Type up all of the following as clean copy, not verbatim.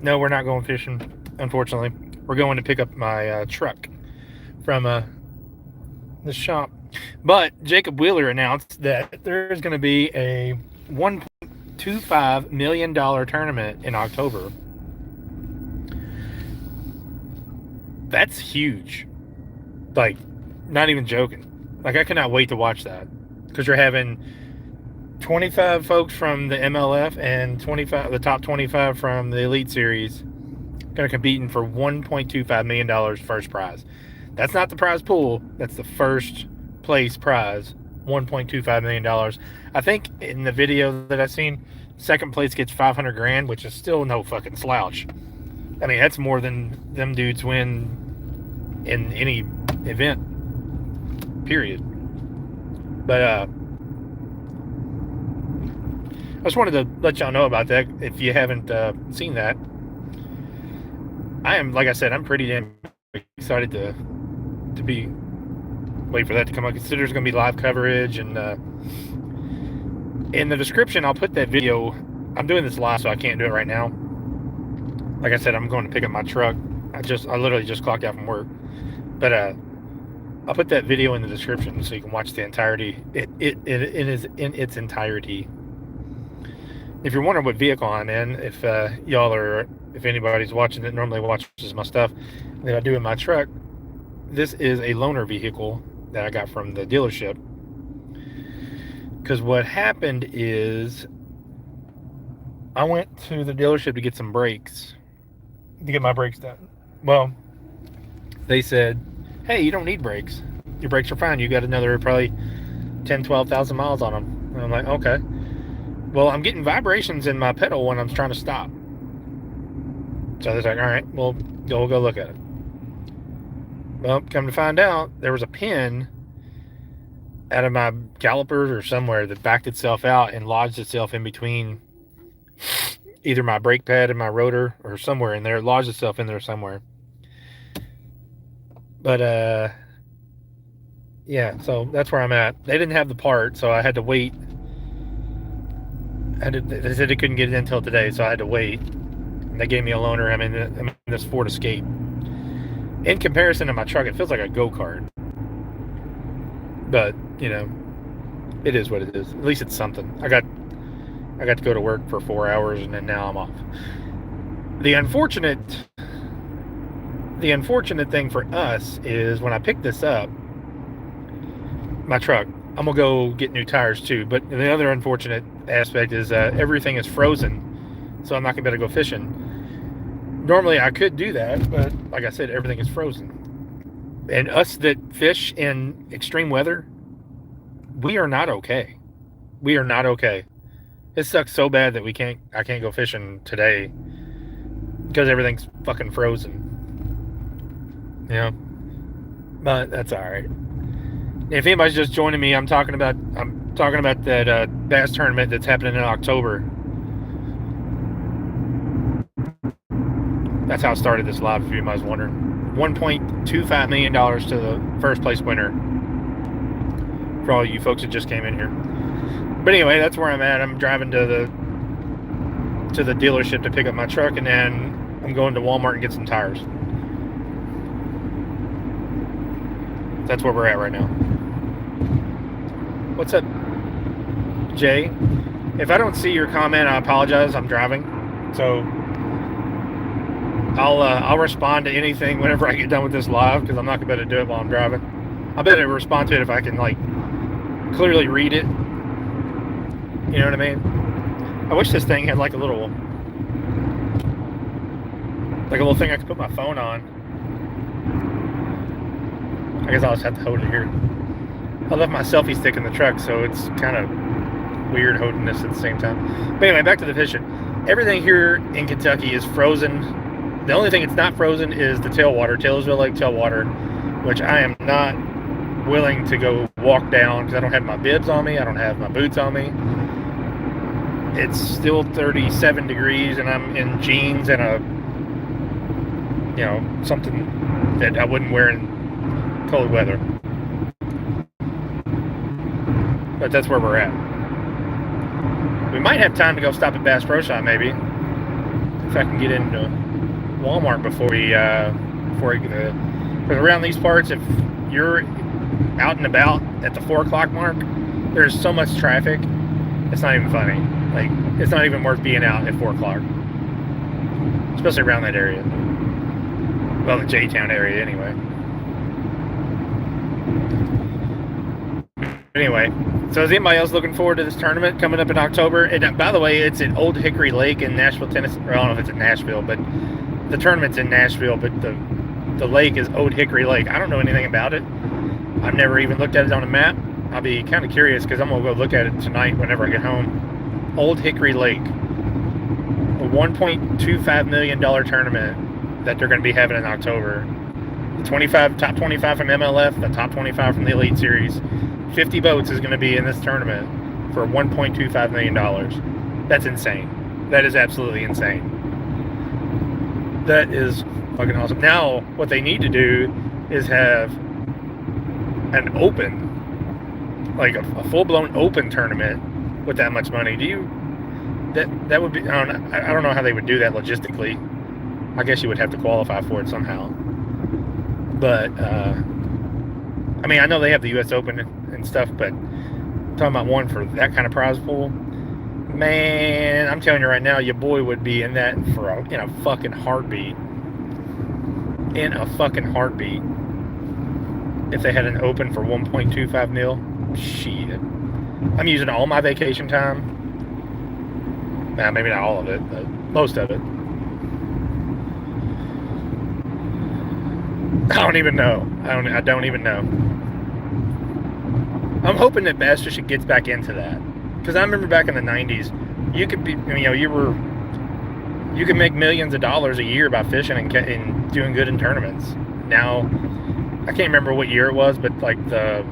No, we're not going fishing, unfortunately. We're going to pick up my truck from the shop. But Jacob Wheeler announced that there's going to be a $1.25 million tournament in October. That's huge. Like, not even joking. Like, I cannot wait to watch that. Because you're having 25 folks from the MLF and the top 25 from the Elite Series going to competing for $1.25 million first prize. That's not the prize pool. That's the first place prize, $1.25 million. I think in the video that I've seen, second place gets 500 grand, which is still no fucking slouch. I mean, that's more than them dudes win in any event, period. But I just wanted to let y'all know about that if you haven't seen that. I am, like I said, I'm pretty damn excited to wait for that to come out. Consider there's going to be live coverage, and in the description I'll put that video. I'm doing this live, so I can't do it right now. Like I said, I'm going to pick up my truck. I literally just clocked out from work, but I'll put that video in the description so you can watch the entirety. It is in its entirety. If you're wondering what vehicle I'm in, if anybody's watching that normally watches my stuff that I do in my truck, this is a loaner vehicle that I got from the dealership. Because what happened is I went to the dealership to get some brakes, to get my brakes done. Well, they said, hey, you don't need brakes. Your brakes are fine. You got another probably 12,000 miles on them. And I'm like, okay. Well, I'm getting vibrations in my pedal when I'm trying to stop. So they're like, all right, well, we'll go look at it. Well, come to find out, there was a pin out of my calipers or somewhere that backed itself out and lodged itself in between either my brake pad and my rotor or somewhere in there. It lodged itself in there somewhere. But, yeah, so that's where I'm at. They didn't have the part, so I had to wait. They said they couldn't get it until today, so I had to wait. And they gave me a loaner. I'm in this Ford Escape. In comparison to my truck, it feels like a go-kart. But, you know, it is what it is. At least it's something. I got to go to work for 4 hours, and then now I'm off. The unfortunate thing for us is when I pick this up, my truck, I'm going to go get new tires too. But the other unfortunate aspect is everything is frozen, so I'm not going to be able to go fishing. Normally I could do that, but like I said, everything is frozen. And us that fish in extreme weather, we are not okay. We are not okay. It sucks so bad that I can't go fishing today because everything's fucking frozen. You know? But that's all right. If anybody's just joining me, I'm talking about that bass tournament that's happening in October. That's how I started this live, if anybody's wondering. $1.25 million to the first place winner for all you folks that just came in here. But anyway, that's where I'm at. I'm driving to the dealership to pick up my truck, and then I'm going to Walmart and get some tires. That's where we're at right now. What's up, Jay? If I don't see your comment, I apologize. I'm driving, so I'll respond to anything whenever I get done with this live, because I'm not gonna be able to do it while I'm driving. I'll be able to respond to it if I can like clearly read it. You know what I mean? I wish this thing had like a little thing I could put my phone on. I guess I'll just have to hold it here. I left my selfie stick in the truck, so it's kind of weird holding this at the same time. But anyway, back to the fishing. Everything here in Kentucky is frozen. The only thing it's not frozen is the tailwater, Taylorsville Lake tailwater, which I am not willing to go walk down because I don't have my bibs on me. I don't have my boots on me. It's still 37 degrees, and I'm in jeans and something that I wouldn't wear in cold weather. But that's where we're at. We might have time to go stop at Bass Pro Shop, maybe. if I can get into Walmart before we because around these parts, if you're out and about at the 4 o'clock mark, there's so much traffic. It's not even funny. Like, it's not even worth being out at 4 o'clock, especially around that area. Well, the J-Town area, anyway. Anyway, so is anybody else looking forward to this tournament coming up in October? And by the way, it's at Old Hickory Lake in Nashville, Tennessee. Or I don't know if it's in Nashville, but the tournament's in Nashville, but the lake is Old Hickory Lake. I don't know anything about it. I've never even looked at it on a map. I'll be kind of curious because I'm going to go look at it tonight whenever I get home. Old Hickory Lake. A $1.25 million tournament that they're going to be having in October. The top 25 from MLF, the top 25 from the Elite Series. 50 boats is going to be in this tournament for $1.25 million. That's insane. That is absolutely insane. That is fucking awesome. Now, what they need to do is have an open, like a full-blown open tournament with that much money. That would be, I don't know how they would do that logistically. I guess you would have to qualify for it somehow. But, I mean, I know they have the U.S. Open and stuff, but I'm talking about one for that kind of prize pool. Man, I'm telling you right now, your boy would be in that in a fucking heartbeat. In a fucking heartbeat. If they had an open for 1.25 mil, shit. I'm using all my vacation time. Nah, maybe not all of it, but most of it. I don't even know. I don't even know. I'm hoping that bass fishing gets back into that, because I remember back in the 90s, you could be, you could make millions of dollars a year by fishing and doing good in tournaments. Now, I can't remember what year it was, but like the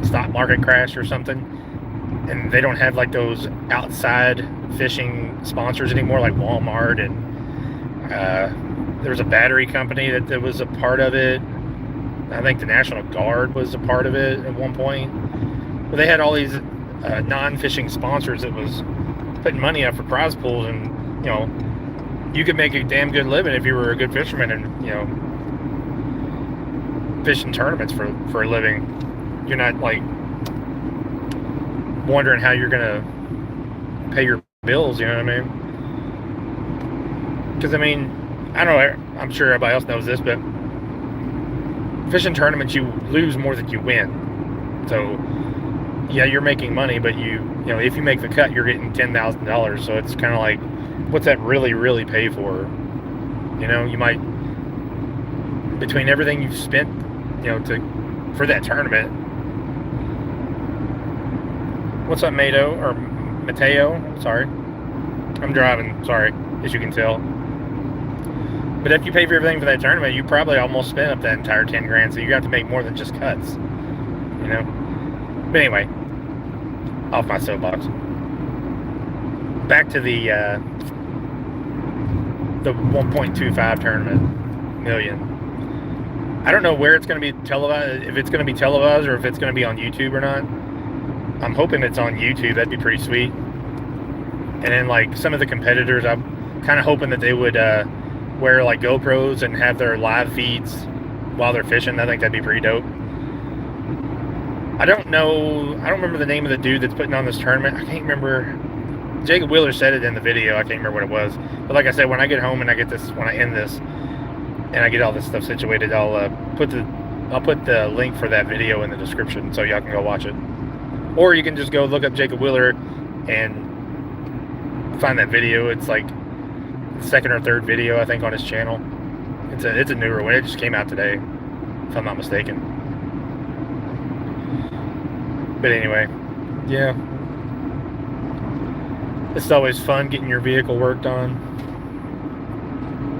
stock market crashed or something, and they don't have like those outside fishing sponsors anymore, like Walmart, and there was a battery company that was a part of it. I think the National Guard was a part of it at one point. But they had all these non-fishing sponsors that was putting money up for prize pools, and you could make a damn good living if you were a good fisherman and fishing tournaments for a living. You're not like wondering how you're gonna pay your bills. You know what I mean? Because I mean, I don't know. I'm sure everybody else knows this, but fishing tournaments, you lose more than you win. So yeah, you're making money, but if you make the cut, you're getting $10,000. So it's kind of like, what's that really pay for? You might, between everything you've spent, for that tournament. What's up, Mateo? Sorry, I'm driving. Sorry, as you can tell. But if you pay for everything for that tournament, you probably almost spent up that entire 10 grand. So you have to make more than just cuts. But anyway, off my soapbox. Back to the 1.25 tournament million. I don't know where it's going to be televised, if it's going to be televised or if it's going to be on YouTube or not. I'm hoping it's on YouTube. That'd be pretty sweet. And then like some of the competitors, I'm kind of hoping that they would wear like GoPros and have their live feeds while they're fishing. I think that'd be pretty dope. I don't remember the name of the dude that's putting on this tournament. I can't remember. Jacob Wheeler said it in the video. I can't remember what it was. But like I said, when I get home and when I end this and I get all this stuff situated, I'll put the link for that video in the description so y'all can go watch it. Or you can just go look up Jacob Wheeler and find that video. It's like the second or third video, I think, on his channel. It's a newer one. It just came out today, if I'm not mistaken. But anyway, yeah. It's always fun getting your vehicle worked on.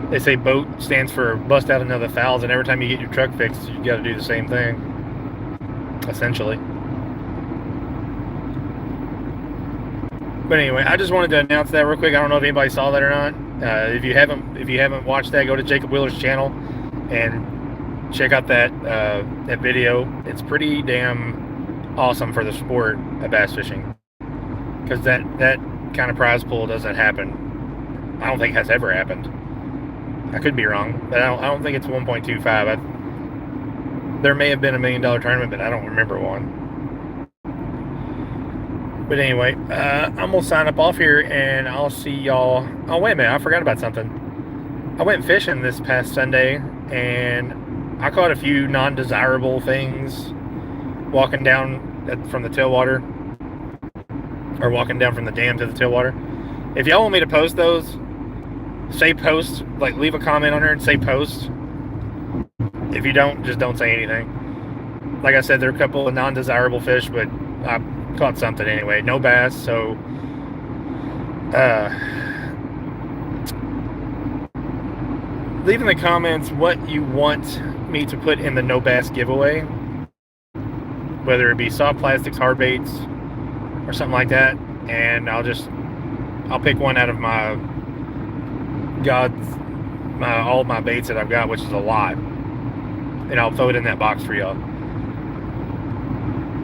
They say BOAT stands for bust out another 1,000. Every time you get your truck fixed, you got to do the same thing, essentially. But anyway, I just wanted to announce that real quick. I don't know if anybody saw that or not. If you haven't watched that, go to Jacob Wheeler's channel and check out that video. It's pretty damn awesome for the sport of bass fishing, because that kind of prize pool doesn't happen I don't think has ever happened. I could be wrong, but I don't think it's 1.25. There may have been $1 million tournament, but I don't remember one. But anyway, I'm gonna sign up off here, and I'll see y'all. Oh, wait a minute, I forgot about something. I went fishing this past Sunday, and I caught a few non-desirable things walking down from the tailwater, or walking down from the dam to the tailwater. If y'all want me to post those, say post. Like, leave a comment on there and say post. If you don't, just don't say anything. Like I said, there are a couple of non-desirable fish, but I caught something anyway. No bass, so leave in the comments what you want me to put in the no bass giveaway, whether it be soft plastics, hard baits, or something like that, and I'll pick one out of all of my baits that I've got, which is a lot, and I'll throw it in that box for y'all.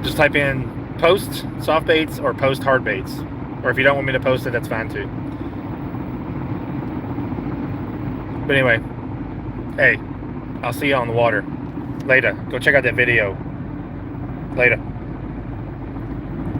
Just type in post soft baits or post hard baits, or if you don't want me to post it, that's fine too. But anyway, hey, I'll see you on the water later. Go check out that video later.